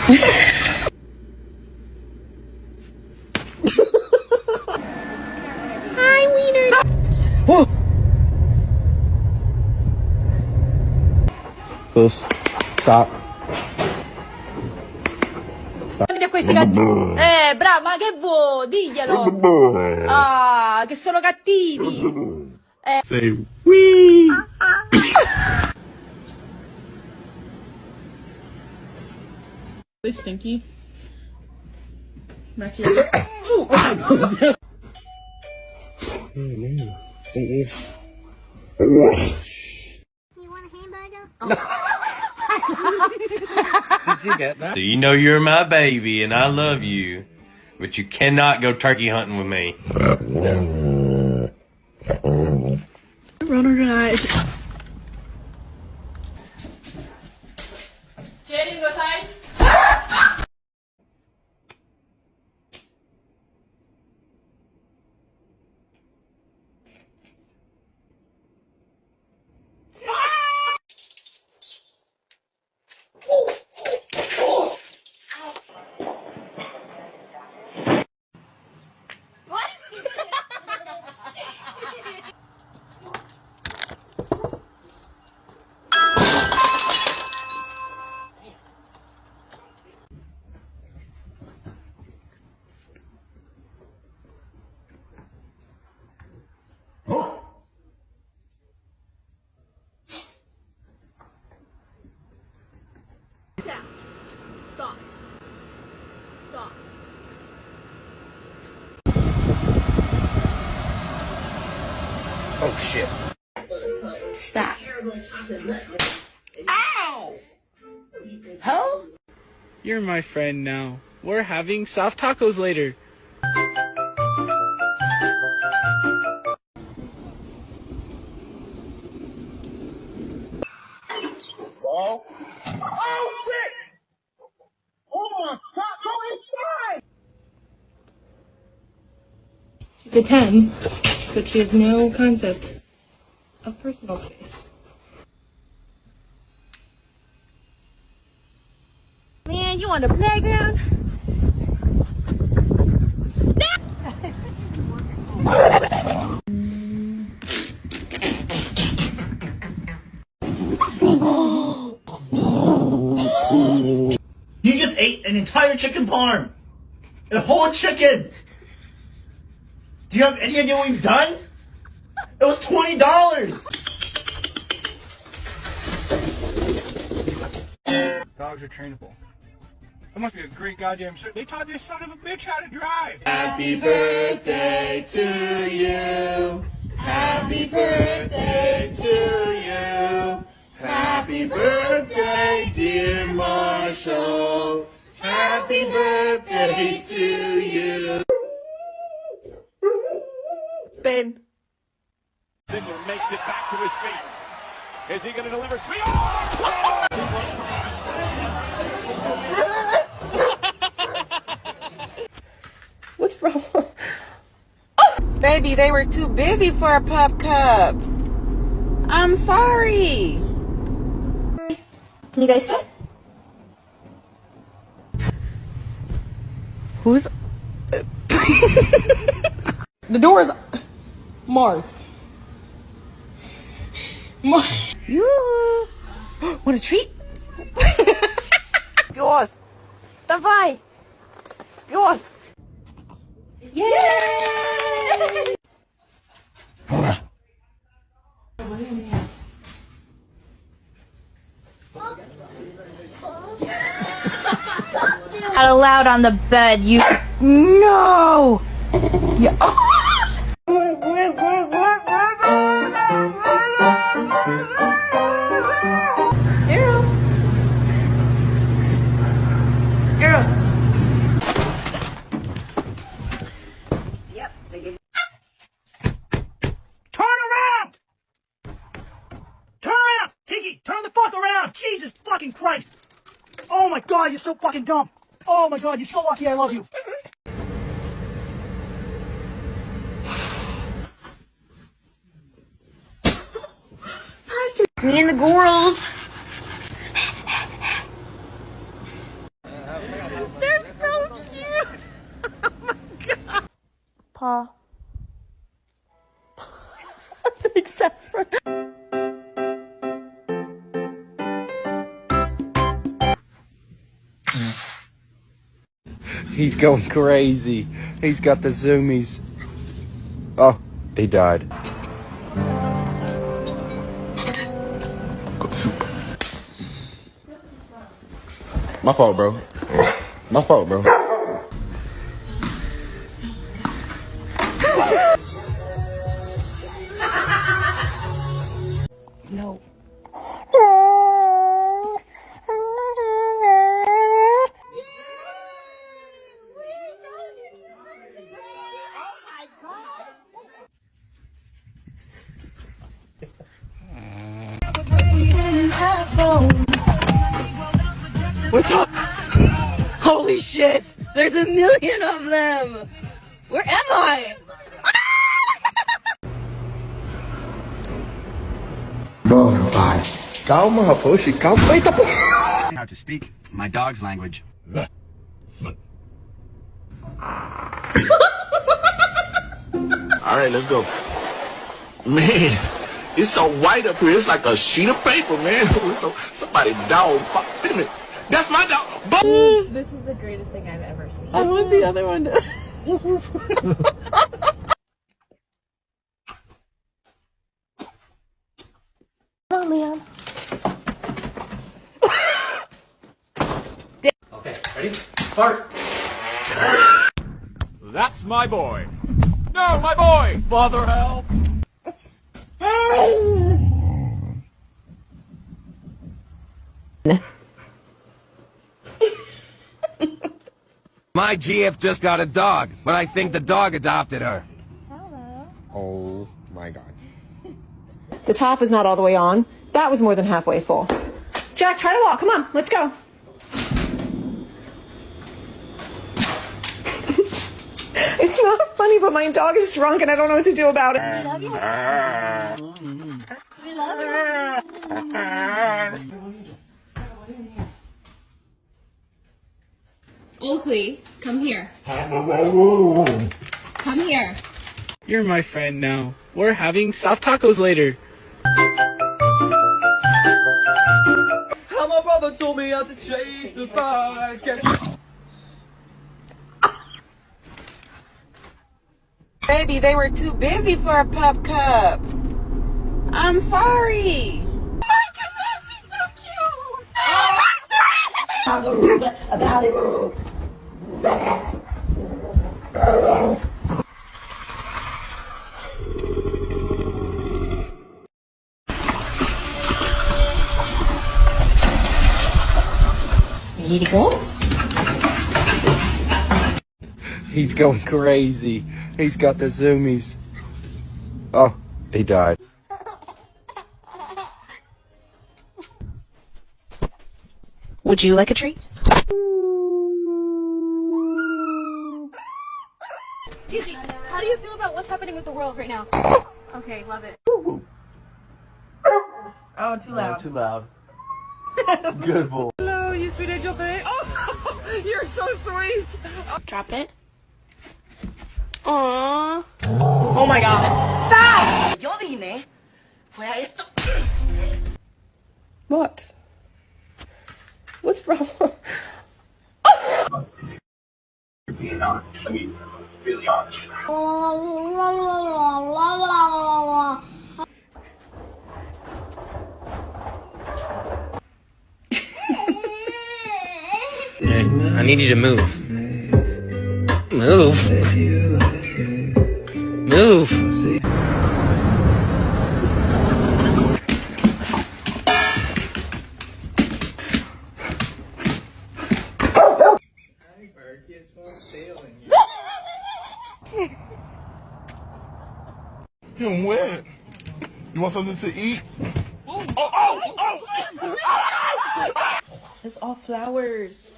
Hi, Wiener. Whoa. Close. Stop. A questi cattivi. Bravo, ma che vuoi? Diglielo. Ah, che sono cattivi. Say wee. They stinky. Back here. You want a hamburger? Did you get that? So you know you're my baby and I love you, but you cannot go turkey hunting with me. Runner died. Jaden, go side. Stop. Stop. Oh shit. Stop. Ow! Hell? You're my friend now. We're having soft tacos later. Oh shit! Oh my god, go inside! She's a 10, but she has no concept of personal space. Man, you on the playground? You just ate an entire chicken parm! A whole chicken! Do you have any idea what you've done? It was $20! Dogs are trainable. That must be a great goddamn shit. They taught this son of a bitch how to drive. Happy birthday to you. Happy birthday to you. Happy birthday, dear Marshall. Happy birthday to you. Ben. Ziggler makes it back to his feet. Is he going to deliver? What's wrong? Oh! Baby, they were too busy for a pup cup. I'm sorry. Can you guys sit? Who's... The door is... Mars. Yoo! What a treat! Yours. Давай. Yours. Yay! Not allowed on the bed, you... No! Yeah. Turn around! Turn around! Tiki, turn the fuck around! Jesus fucking Christ! Oh my god, you're so fucking dumb! Oh my god, you're so lucky I love you! Me and the girls. Jasper. He's going crazy. He's got the zoomies. Oh, he died. My fault, bro. My fault, bro. No. What's up? Holy shit! There's 1 million of them! Where am I? Bom, meu pai. Calma, Raposhi, calma. Eita, porra! How to speak my dog's language. Alright, let's go. Man, it's so white up here. It's like a sheet of paper, man. Somebody dog. Damn it. That's my dog. This is the greatest thing I've ever seen. I want the other one to... Come on, Leon. Okay, ready? Fart. That's my boy. No, my boy. Father, help. My GF just got a dog, but I think the dog adopted her. Oh my god. The top is not all the way on. That was more than halfway full. Jack, try to walk. Come on, let's go. It's not funny, but my dog is drunk and I don't know what to do about it. We love you. We love you. Oakley, come here. Come here. You're my friend now. We're having soft tacos later. How my brother told me how to chase the bike. Baby, they were too busy for a pup cup. I'm sorry. Oh my goodness, he's so cute. About it. Ready to go? He's going crazy. He's got the zoomies. Oh, he died. Would you like a treat? Gigi, how do you feel about what's happening with the world right now? Okay, love it. Oh, too loud. Too loud. Good boy. Hello, you sweet angel thing. Oh, you're so sweet. Drop it. Aww. Oh my god. Stop! Yo vine. Fue a esto. What? What's wrong? You're being honest. I mean, really honest. I need you to move. Move. Move. You're wet. You want something to eat? It's all flowers.